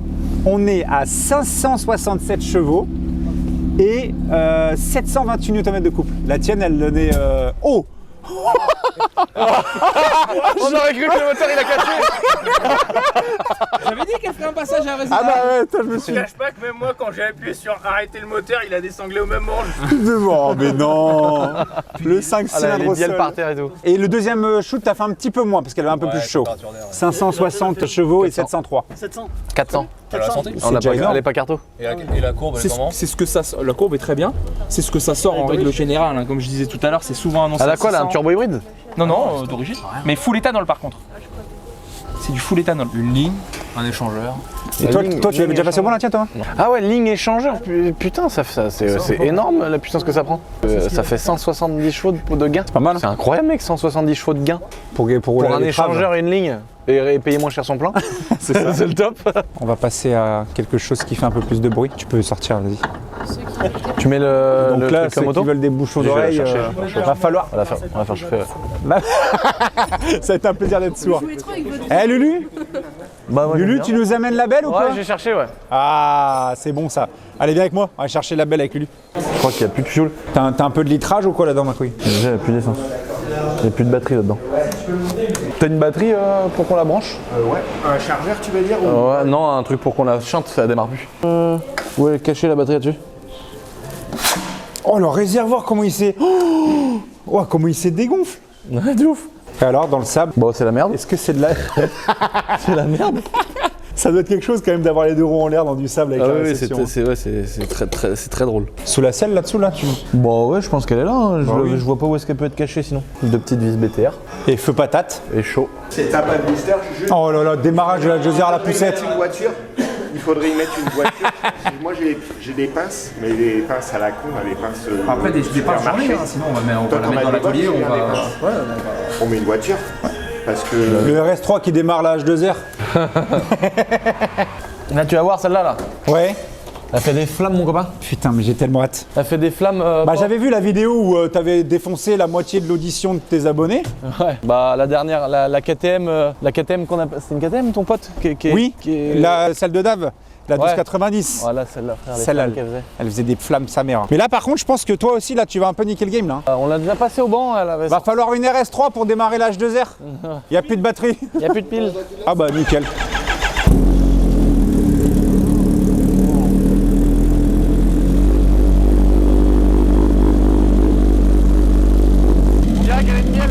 [SPEAKER 1] on est à 567 chevaux et 728 Nm de couple. La tienne, elle donnait... Oh
[SPEAKER 5] On aurait cru que le moteur il a cassé.
[SPEAKER 3] J'avais dit qu'elle ferait un passage à réserve.
[SPEAKER 1] Ah bah ouais, toi, je me
[SPEAKER 4] Je
[SPEAKER 1] suis
[SPEAKER 4] cache pas que même moi, quand j'ai appuyé sur arrêter le moteur, il a désanglé au même moment.
[SPEAKER 1] Oh mais non. Le 5
[SPEAKER 5] Ah là,
[SPEAKER 1] cylindres
[SPEAKER 5] les
[SPEAKER 1] au
[SPEAKER 5] dièles
[SPEAKER 1] sol.
[SPEAKER 5] par terre et tout.
[SPEAKER 1] Et le deuxième shoot, t'as fait un petit peu moins parce qu'elle avait un peu plus chaud. 560 chevaux et 703.
[SPEAKER 5] 400.
[SPEAKER 2] La santé.
[SPEAKER 1] C'est déjà
[SPEAKER 5] Elle
[SPEAKER 1] énorme.
[SPEAKER 5] est pas carto.
[SPEAKER 2] Et la courbe, elle est comment
[SPEAKER 3] C'est ce que ça, la courbe est très bien. C'est ce que ça sort en règle générale. Hein. Comme je disais tout à l'heure, c'est souvent annoncé.
[SPEAKER 5] Elle
[SPEAKER 3] à
[SPEAKER 5] a quoi là, un
[SPEAKER 3] 600.
[SPEAKER 5] turbo hybride?
[SPEAKER 3] Non, non, d'origine. Mais full éthanol par contre. C'est du full éthanol.
[SPEAKER 2] Une ligne, un échangeur.
[SPEAKER 1] Et toi, tu avais déjà passé au moins là, tiens, toi?
[SPEAKER 5] Ah ouais, ligne échangeur, putain, c'est énorme la puissance que ça prend. Ça fait 170 chevaux de gain.
[SPEAKER 1] Pas mal.
[SPEAKER 5] C'est incroyable mec, 170 chevaux de gain.
[SPEAKER 1] Pour
[SPEAKER 5] Pour un
[SPEAKER 1] les traves.
[SPEAKER 5] échangeur et une ligne. Et payer moins cher son plein. C'est le top.
[SPEAKER 1] On va passer à quelque chose qui fait un peu plus de bruit. Tu peux sortir, vas-y.
[SPEAKER 5] Tu mets le
[SPEAKER 1] Donc là,
[SPEAKER 5] truc
[SPEAKER 1] ceux
[SPEAKER 5] comme
[SPEAKER 1] qui
[SPEAKER 5] auto.
[SPEAKER 1] veulent des bouchons
[SPEAKER 5] Je vais la
[SPEAKER 1] d'oreilles,
[SPEAKER 5] chercher,
[SPEAKER 1] va falloir.
[SPEAKER 5] On va faire chauffer. Ouais.
[SPEAKER 1] Ça va être un plaisir d'être sourd. Eh Lulu,
[SPEAKER 5] Bah, moi,
[SPEAKER 1] Lulu,
[SPEAKER 5] j'aime
[SPEAKER 1] tu
[SPEAKER 5] bien.
[SPEAKER 1] nous amènes la belle ou quoi?
[SPEAKER 5] Ouais, j'ai cherché, ouais.
[SPEAKER 1] Ah, c'est bon ça. Allez, viens avec moi. On va chercher la belle avec Lulu.
[SPEAKER 5] Je crois qu'il n'y a plus de fuel.
[SPEAKER 1] T'as un peu de litrage ou quoi là-dedans, ma couille?
[SPEAKER 5] Déjà, il n'y a plus d'essence. Il n'y a plus de batterie là-dedans. T'as une batterie pour qu'on la branche?
[SPEAKER 6] Ouais, un chargeur tu veux dire ou...
[SPEAKER 5] Ouais, non, un truc pour qu'on la chante, ça démarre plus. Où est cachée la batterie là-dessus?
[SPEAKER 1] Oh, le réservoir, comment il s'est. Oh, comment il s'est dégonfle.
[SPEAKER 5] Ouais, de ouf.
[SPEAKER 1] Et alors, dans le sable,
[SPEAKER 5] Bon, c'est la merde.
[SPEAKER 1] est-ce que c'est de la.
[SPEAKER 5] C'est la merde.
[SPEAKER 1] Ça doit être quelque chose quand même d'avoir les deux roues en l'air dans du sable avec
[SPEAKER 5] Ah
[SPEAKER 1] la
[SPEAKER 5] oui,
[SPEAKER 1] réception.
[SPEAKER 5] c'est très drôle.
[SPEAKER 1] Sous la selle là-dessous, là, tu.
[SPEAKER 5] Bon, ouais, je pense qu'elle est là. Hein.
[SPEAKER 1] oui.
[SPEAKER 5] Je vois pas où est-ce qu'elle peut être cachée sinon. Deux petites vis BTR
[SPEAKER 1] Et feu patate.
[SPEAKER 5] et chaud.
[SPEAKER 6] C'est t'as pas de blister, juste
[SPEAKER 1] Oh là là, démarrage de la José à la poussette.
[SPEAKER 6] une voiture. Il faudrait y mettre une voiture. Moi j'ai des pinces, mais des pinces à la con, les pinces.
[SPEAKER 2] Après, des pinces
[SPEAKER 6] supermarché.
[SPEAKER 2] sinon on va
[SPEAKER 6] Toi,
[SPEAKER 2] la
[SPEAKER 6] t'en
[SPEAKER 2] mettre
[SPEAKER 6] as
[SPEAKER 2] dans
[SPEAKER 6] des bonnes,
[SPEAKER 2] l'atelier,
[SPEAKER 6] tu
[SPEAKER 2] on
[SPEAKER 6] as des
[SPEAKER 2] va.
[SPEAKER 6] pinces. On met une voiture. Parce que.
[SPEAKER 1] Le RS3 qui démarre la H2R.
[SPEAKER 5] Là, tu vas voir celle-là, là.
[SPEAKER 1] Ouais.
[SPEAKER 5] Elle fait des flammes, mon copain.
[SPEAKER 1] Putain, mais j'ai tellement hâte.
[SPEAKER 5] Elle fait des flammes.
[SPEAKER 1] Bah, j'avais vu la vidéo où t'avais défoncé la moitié de l'audition de tes abonnés.
[SPEAKER 5] Ouais. Bah, la dernière, la KTM, qu'on a. C'est une KTM, ton pote
[SPEAKER 1] Oui,
[SPEAKER 5] qui est-
[SPEAKER 1] celle de Dave, la 1290.
[SPEAKER 5] Voilà, celle-là, frère. les
[SPEAKER 1] Celle-là,
[SPEAKER 5] flammes qu'elle faisait.
[SPEAKER 1] elle faisait des flammes sa mère. Mais là, par contre, je pense que toi aussi, là, tu vas un peu niquer le game, là.
[SPEAKER 5] On l'a déjà passé au banc, elle avait.
[SPEAKER 1] Va falloir une RS3 pour démarrer la H2R. Il y a plus de batterie.
[SPEAKER 5] Il n'y a plus de piles.
[SPEAKER 1] Ah bah, nickel.
[SPEAKER 5] On dirait qu'elle est de miel.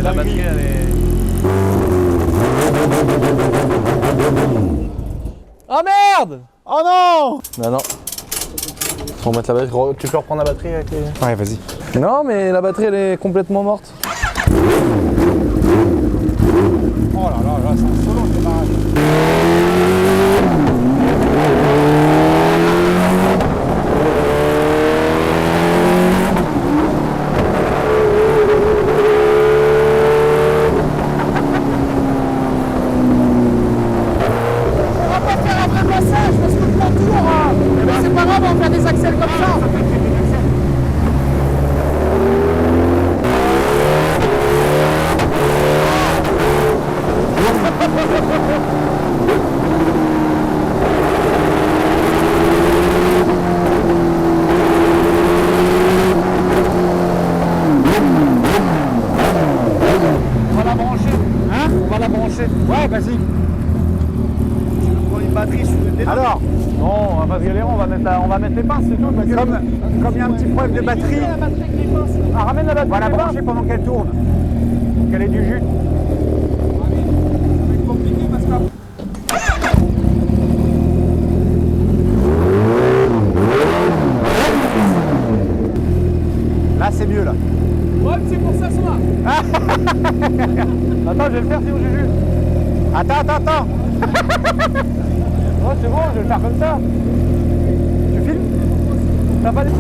[SPEAKER 5] La batterie, elle est. Oh merde!
[SPEAKER 1] Oh non!
[SPEAKER 5] Bah non. Faut remettre la batterie. Tu peux reprendre la batterie avec les.
[SPEAKER 1] Ouais, vas-y.
[SPEAKER 5] Non, mais la batterie elle est complètement morte.
[SPEAKER 1] Oh là là, là c'est un solo le démarrage.
[SPEAKER 5] On va la brancher. Hein? On va la brancher.
[SPEAKER 1] Ouais, vas-y.
[SPEAKER 6] Prends une batterie sur une
[SPEAKER 1] Alors,
[SPEAKER 5] Non, on va pas se galérer, on va mettre les pinces, c'est tout. parce que-
[SPEAKER 1] comme il y a un petit problème de batterie,
[SPEAKER 5] Ah, ramène la batterie.
[SPEAKER 1] on va la brancher pendant qu'elle tourne. Pour qu'elle ait du jus. Là, c'est mieux, là.
[SPEAKER 5] Attends, je vais le faire sinon Juju.
[SPEAKER 1] Attends.
[SPEAKER 5] Oh, c'est bon, je vais le faire comme ça.
[SPEAKER 1] Tu filmes?
[SPEAKER 5] T'as pas dit.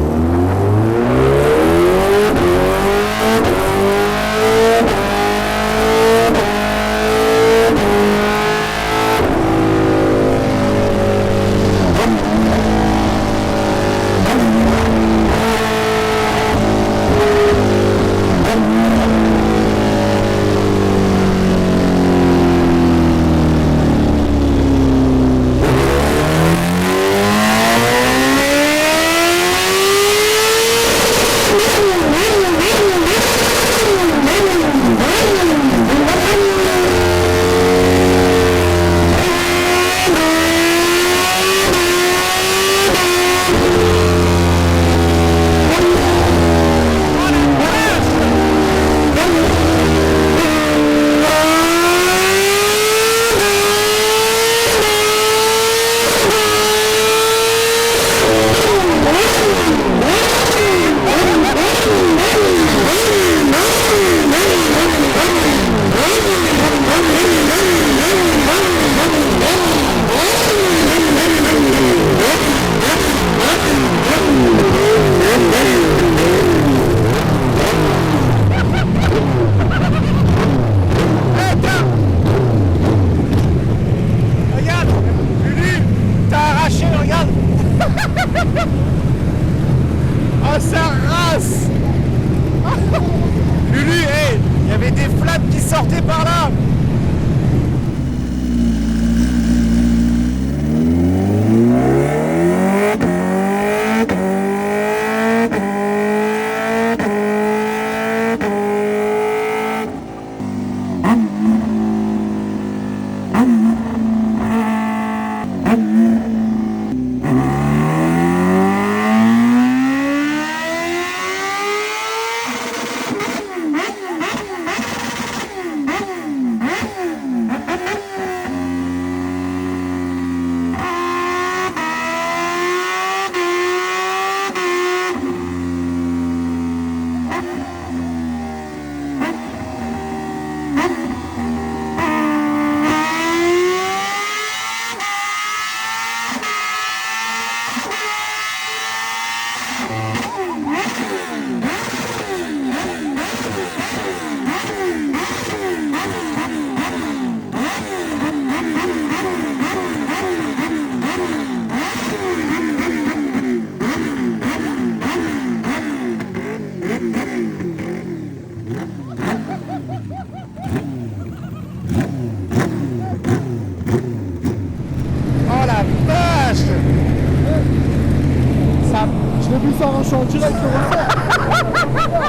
[SPEAKER 7] ressort, je suis en direct, le ressort.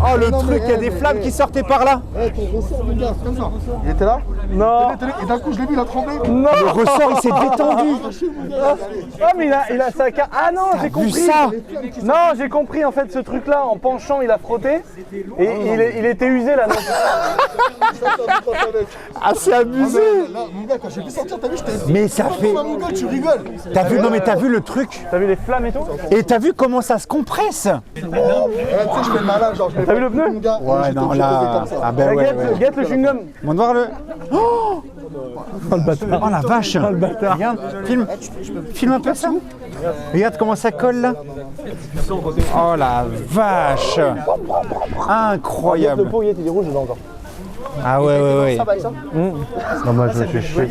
[SPEAKER 1] Oh le truc, il y a des flammes qui sortaient par là.
[SPEAKER 7] Ton ressort, mon gars, comme ça.
[SPEAKER 5] Il était là? Non.
[SPEAKER 7] Et d'un coup, je l'ai vu, il a tremblé.
[SPEAKER 5] Non.
[SPEAKER 1] Le ressort, il s'est détendu.
[SPEAKER 5] Ah mais il a sa carte. Ah non, j'ai compris.
[SPEAKER 1] ça
[SPEAKER 5] Non, j'ai compris en fait ce truc là, en penchant, il a frotté et il était usé là.
[SPEAKER 1] Ah, c'est abusé.
[SPEAKER 7] Là, mon gars, quand j'ai vu sortir, t'as vu, j'étais.
[SPEAKER 1] Mais ça fait.
[SPEAKER 7] Mon gars, tu rigoles.
[SPEAKER 1] T'as vu, non mais t'as vu le truc?
[SPEAKER 5] T'as vu les flammes et tout?
[SPEAKER 1] Et t'as vu comment ça se compresse?
[SPEAKER 7] Tu sais, je fais le malin, genre, je
[SPEAKER 5] T'as vu le pneu?
[SPEAKER 7] mon gars.
[SPEAKER 1] Ouais, non, là. Ah ben ouais, ouais.
[SPEAKER 5] Guette le chewing-gum.
[SPEAKER 1] On va voir le. Oh, oh la vache! Regarde, filme un peu ça. Regarde comment ça colle là. Oh la vache! Incroyable!
[SPEAKER 5] Le pot, il est rouge dedans encore.
[SPEAKER 1] Ah ouais, ouais, ouais.
[SPEAKER 5] Non, moi je me suis chié.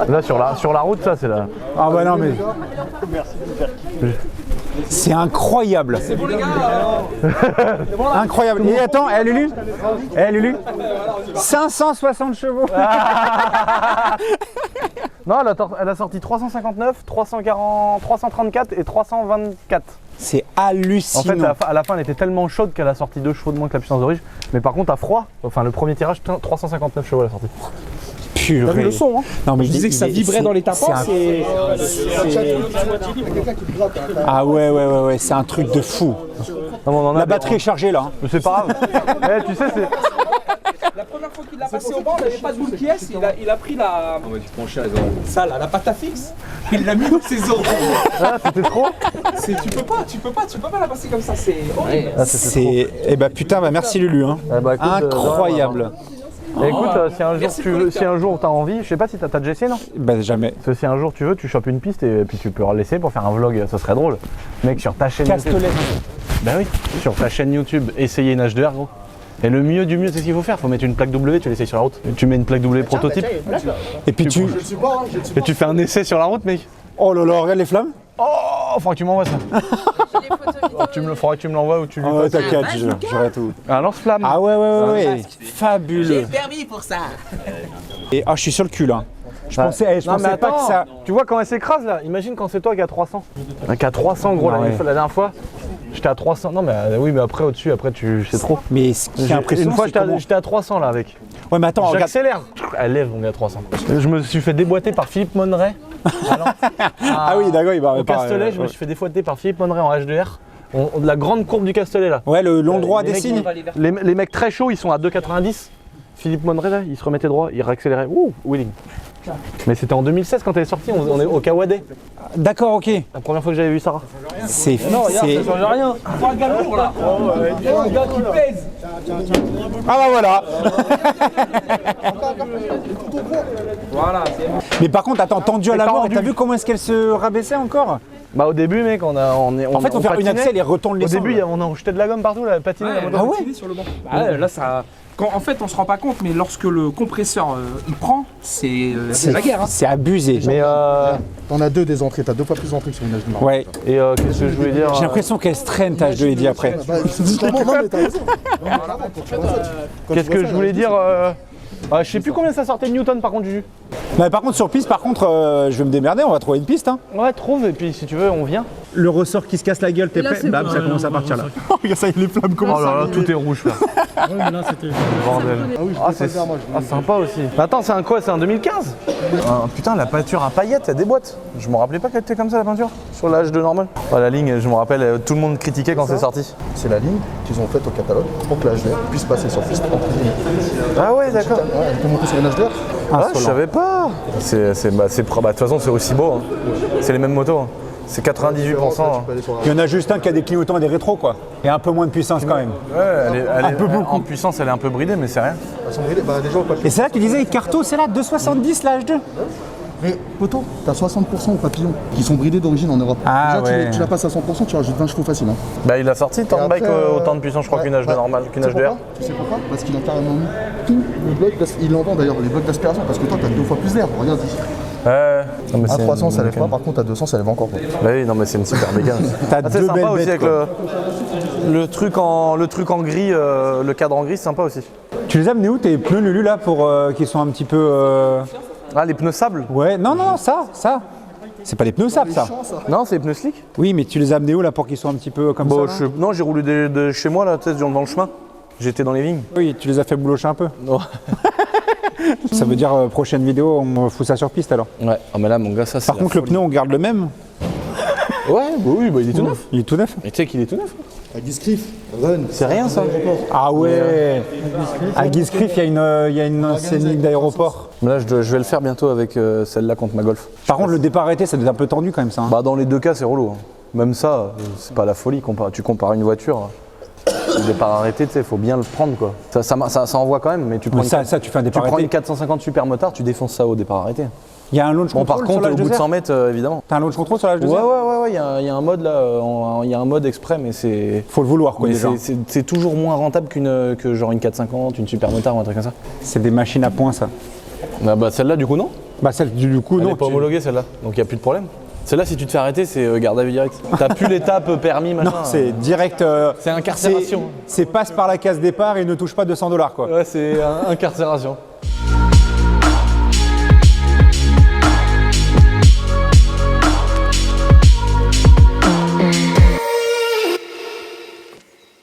[SPEAKER 5] Là sur la route, ça c'est là.
[SPEAKER 1] Ah bah non mais. C'est incroyable. Incroyable. Et attends, Lulu. Lulu. 560 chevaux.
[SPEAKER 5] Non, elle a sorti 359, 340, 334 et 324.
[SPEAKER 1] C'est
[SPEAKER 5] En
[SPEAKER 1] hallucinant.
[SPEAKER 5] fait, à la fin, elle était tellement chaude qu'elle a sorti 2 chevaux de moins que la puissance d'origine. Mais par contre, à froid, enfin le premier tirage, 359 chevaux elle a sorti.
[SPEAKER 1] Purée.
[SPEAKER 3] T'as vu le son, hein?
[SPEAKER 1] Non mais
[SPEAKER 3] Je disais que ça vibrait dans les tapants, c'est...
[SPEAKER 1] Ah ouais, ouais, ouais, ouais, c'est un truc de fou.
[SPEAKER 5] Non, mais on en a
[SPEAKER 1] La
[SPEAKER 5] des-
[SPEAKER 1] batterie est chargée là.
[SPEAKER 5] Mais c'est pas grave. Tu sais, c'est.
[SPEAKER 3] La première fois qu'il l'a passé au banc, il n'avait pas de boule qui est, il a pris la... Ça là, la pâte à fixe, il l'a mis dans ses os.
[SPEAKER 5] Ah, c'était trop.
[SPEAKER 3] Tu peux pas la passer comme ça, c'est horrible.
[SPEAKER 1] C'est. Eh bah putain, bah merci Lulu. Hein.
[SPEAKER 5] Eh bah, écoute,
[SPEAKER 1] Incroyable.
[SPEAKER 5] Écoute, si un jour t'as envie, je sais pas si t'as déjà essayé, non?
[SPEAKER 1] Bah jamais.
[SPEAKER 5] Parce que si un jour tu veux, tu chopes une piste et puis tu peux laisser pour faire un vlog, ça serait drôle. Mec, sur ta chaîne YouTube.
[SPEAKER 1] Castelet.
[SPEAKER 5] Bah oui, sur ta chaîne YouTube, essayer une H2R, gros. Et le mieux du mieux, c'est ce qu'il faut faire. Faut mettre une plaque W, tu l'essayes sur la route. Tu mets une plaque W prototype
[SPEAKER 1] Et puis tu.
[SPEAKER 5] et tu fais un essai sur la route, mec.
[SPEAKER 1] Oh là là, regarde les flammes.
[SPEAKER 5] Oh, faudra que tu m'envoies ça. Faudra que tu me l'envoies ou tu lui
[SPEAKER 1] Ah ouais,
[SPEAKER 5] passes.
[SPEAKER 1] t'inquiète, j'aurai tout.
[SPEAKER 5] Un lance-flamme.
[SPEAKER 1] Ah ouais, ouais, ouais, ouais. Fabuleux.
[SPEAKER 8] Permis pour ça.
[SPEAKER 1] Et je suis sur le cul là. Je pensais, je
[SPEAKER 5] Non, mais
[SPEAKER 1] pensais pas que
[SPEAKER 5] attends,
[SPEAKER 1] ça.
[SPEAKER 5] Tu vois quand elle s'écrase là, imagine quand c'est toi qui a 300. Qui a 300 gros,
[SPEAKER 1] Ah ouais.
[SPEAKER 5] la dernière fois, j'étais à 300. Non mais oui, mais après au-dessus, c'est trop.
[SPEAKER 1] Mais ce qui est impressionnant,
[SPEAKER 5] Une fois
[SPEAKER 1] c'est comment-
[SPEAKER 5] j'étais à 300 là avec.
[SPEAKER 1] Ouais, mais attends, regarde.
[SPEAKER 5] J'accélère. Elle lève, on est à 300. Je me suis fait déboîter par Philippe Monneret.
[SPEAKER 1] Ah oui, d'accord, il va
[SPEAKER 5] Au Castellet, je me suis fait déboîter par Philippe Monneret en H2R. De la grande courbe du Castellet là.
[SPEAKER 1] Ouais, le long droit
[SPEAKER 5] Les
[SPEAKER 1] des
[SPEAKER 5] mecs,
[SPEAKER 1] signes.
[SPEAKER 5] Les mecs très chauds, ils sont à 2,90. Philippe Monneret là, il se remettait droit, il réaccélérait. Ouh, wheeling. Mais c'était en 2016 quand elle est sortie, on est au Kawadé.
[SPEAKER 1] D'accord, ok.
[SPEAKER 5] La première fois que j'avais vu Sarah.
[SPEAKER 1] C'est.
[SPEAKER 5] Ça change rien.
[SPEAKER 3] Faut un gars lourd là. Un gars qui pèse.
[SPEAKER 1] Ah bah voilà.
[SPEAKER 3] Voilà,
[SPEAKER 1] Mais par contre, attends, tendu à la
[SPEAKER 5] pas
[SPEAKER 1] mort,
[SPEAKER 5] rendu.
[SPEAKER 1] t'as vu comment est-ce qu'elle se rabaissait encore?
[SPEAKER 5] Bah au début mec, on
[SPEAKER 1] En fait, faut faire une
[SPEAKER 5] patinait.
[SPEAKER 1] accès et retourne les
[SPEAKER 5] Au début, on jetait de la gomme partout, là, patiner. la moto.
[SPEAKER 1] Ah ouais.
[SPEAKER 3] sur le banc. Bah, là, ça... En fait, on se rend pas compte, mais lorsque le compresseur il prend, c'est la guerre. Hein.
[SPEAKER 1] C'est abusé.
[SPEAKER 5] Mais
[SPEAKER 7] T'en as 2 des entrées, t'as 2 fois plus d'entrées que sur une H2R.
[SPEAKER 1] Ouais.
[SPEAKER 5] et qu'est-ce que je voulais dire
[SPEAKER 1] J'ai l'impression qu'elle se traîne, ta H2 dit après.
[SPEAKER 7] Bah, justement, non, mais t'as raison.
[SPEAKER 5] Qu'est-ce que je voulais dire je sais plus combien ça sortait de Newton par contre, Juju.
[SPEAKER 1] Mais par contre, sur piste, par contre, je vais me démerder, on va trouver une piste. Hein.
[SPEAKER 5] Ouais, trouve, et puis si tu veux, on vient.
[SPEAKER 1] Le ressort qui se casse la gueule, t'es prêt? Bam, ça commence à partir là. Regarde ça, les flammes
[SPEAKER 5] Oh
[SPEAKER 1] commencent.
[SPEAKER 5] là là, tout est rouge là. Bordel. Ah, c'est sympa aussi. Mais attends, c'est un quoi? C'est un 2015? Putain, la peinture à paillettes, il y a des boîtes. Je me rappelais pas qu'elle était comme ça la peinture sur la H2 normale. La ligne, je me rappelle, tout le monde critiquait quand c'est sorti.
[SPEAKER 7] C'est la ligne qu'ils ont faite au catalogue pour que la H2R puisse passer sur piste entre guillemets.
[SPEAKER 5] Ah ouais, d'accord.
[SPEAKER 7] Ouais, elle peut monter sur une H2R.
[SPEAKER 5] Ah, je savais pas. De toute façon, c'est aussi beau. Hein. C'est les mêmes motos. Hein. C'est 98%.
[SPEAKER 7] Tu peux aller sur la-
[SPEAKER 1] Il y en a juste un qui a des clignotants et des rétros, quoi. Et un peu moins de puissance quand même.
[SPEAKER 5] Ouais, en puissance, elle est un peu bridée, mais c'est rien.
[SPEAKER 7] Elles sont bridées. Bah, déjà au papier.
[SPEAKER 1] Et c'est là que tu disais, Carto, c'est là, 2,70 la H2.
[SPEAKER 7] Mais poteau, t'as 60% au papillon qui sont bridés d'origine en Europe.
[SPEAKER 1] Ah,
[SPEAKER 7] déjà,
[SPEAKER 1] ouais.
[SPEAKER 7] tu la passes à 100%, tu rajoutes 20 chevaux facile. Hein.
[SPEAKER 5] Bah, il a sorti tant de bike autant de puissance, je crois, qu'une H2 normale, qu'une
[SPEAKER 7] Tu sais
[SPEAKER 5] H2R.
[SPEAKER 7] pourquoi Tu sais pourquoi? Parce qu'il a carrément mis tout le bloc il en vend d'ailleurs, les blocs d'aspiration, parce que toi, t'as 2 fois plus d'air. Regarde ici.
[SPEAKER 5] Ouais. Non, mais
[SPEAKER 7] À
[SPEAKER 5] c'est
[SPEAKER 7] 300,
[SPEAKER 5] une-
[SPEAKER 7] ça lève pas, par contre, à 200, ça lève encore. Quoi.
[SPEAKER 5] Bah oui, non, mais c'est une super méga.
[SPEAKER 1] T'as
[SPEAKER 5] C'est
[SPEAKER 1] deux
[SPEAKER 5] sympa
[SPEAKER 1] belles
[SPEAKER 5] aussi
[SPEAKER 1] bêtes,
[SPEAKER 5] avec le truc en gris, le cadre en gris, c'est sympa aussi.
[SPEAKER 1] Tu les as amenés où tes pneus Lulu là pour qu'ils sont un petit peu
[SPEAKER 5] Ah, les pneus sable?
[SPEAKER 1] Ouais, non, non, ça. C'est pas les pneus sable, ça.
[SPEAKER 5] Non, c'est les pneus slick.
[SPEAKER 1] Oui, mais tu les as amenés où là pour qu'ils soient un petit peu comme
[SPEAKER 5] Bon,
[SPEAKER 1] ça là
[SPEAKER 5] non, j'ai roulé de chez moi là, peut-être dans le chemin. J'étais dans les vignes.
[SPEAKER 1] Oui, tu les as fait boulocher un peu.
[SPEAKER 5] Non.
[SPEAKER 1] Ça veut dire prochaine vidéo, on fout ça sur piste alors.
[SPEAKER 5] Ouais, ah, mais là, mon gars, ça c'est.
[SPEAKER 1] Par contre, le pneu, on garde le même.
[SPEAKER 5] Ouais, bah oui, bah il est tout neuf.
[SPEAKER 1] Il est tout neuf.
[SPEAKER 5] Mais tu sais qu'il est tout neuf.
[SPEAKER 7] À Guiscriff, Run.
[SPEAKER 5] C'est rien ça.
[SPEAKER 1] Ah ouais. À Guiscriff, il y a une scénique d'aéroport.
[SPEAKER 5] Mais là, je vais le faire bientôt avec celle-là contre ma Golf.
[SPEAKER 1] Par contre, le départ arrêté, ça doit être un peu tendu quand même ça. Hein.
[SPEAKER 5] Bah, dans les deux cas, c'est relou. Hein. Même ça, c'est pas la folie. Tu compares une voiture. Le départ arrêté, tu sais, faut bien le prendre quoi. Ça envoie quand même, mais tu prends,
[SPEAKER 1] Mais ça, tu fais un
[SPEAKER 5] tu
[SPEAKER 1] départ
[SPEAKER 5] prends une
[SPEAKER 1] arrêté.
[SPEAKER 5] 450 super motard, tu défonces ça au départ arrêté.
[SPEAKER 1] Il y a un launch
[SPEAKER 5] Bon, par
[SPEAKER 1] control sur
[SPEAKER 5] contre, au bout de
[SPEAKER 1] l'H2R.
[SPEAKER 5] 100 mètres, évidemment.
[SPEAKER 1] T'as un launch control sur l'H2R.
[SPEAKER 5] Ouais, il y a un mode là, il y a un mode exprès, mais c'est.
[SPEAKER 1] Faut le vouloir quoi
[SPEAKER 5] Mais
[SPEAKER 1] déjà.
[SPEAKER 5] c'est toujours moins rentable que genre une 450, une super motard ou un truc comme ça.
[SPEAKER 1] C'est des machines à points ça.
[SPEAKER 5] Ah bah celle-là du coup non.
[SPEAKER 1] Bah celle du coup
[SPEAKER 5] Elle
[SPEAKER 1] non.
[SPEAKER 5] n'est pas homologuée celle-là, donc il n'y a plus de problème. Celle-là si tu te fais arrêter c'est garde à vue direct. T'as plus l'étape permis machin.
[SPEAKER 1] Non, c'est direct.
[SPEAKER 5] C'est incarcération.
[SPEAKER 1] C'est passe par la case départ et ne touche pas 200 $ quoi.
[SPEAKER 5] Ouais c'est incarcération.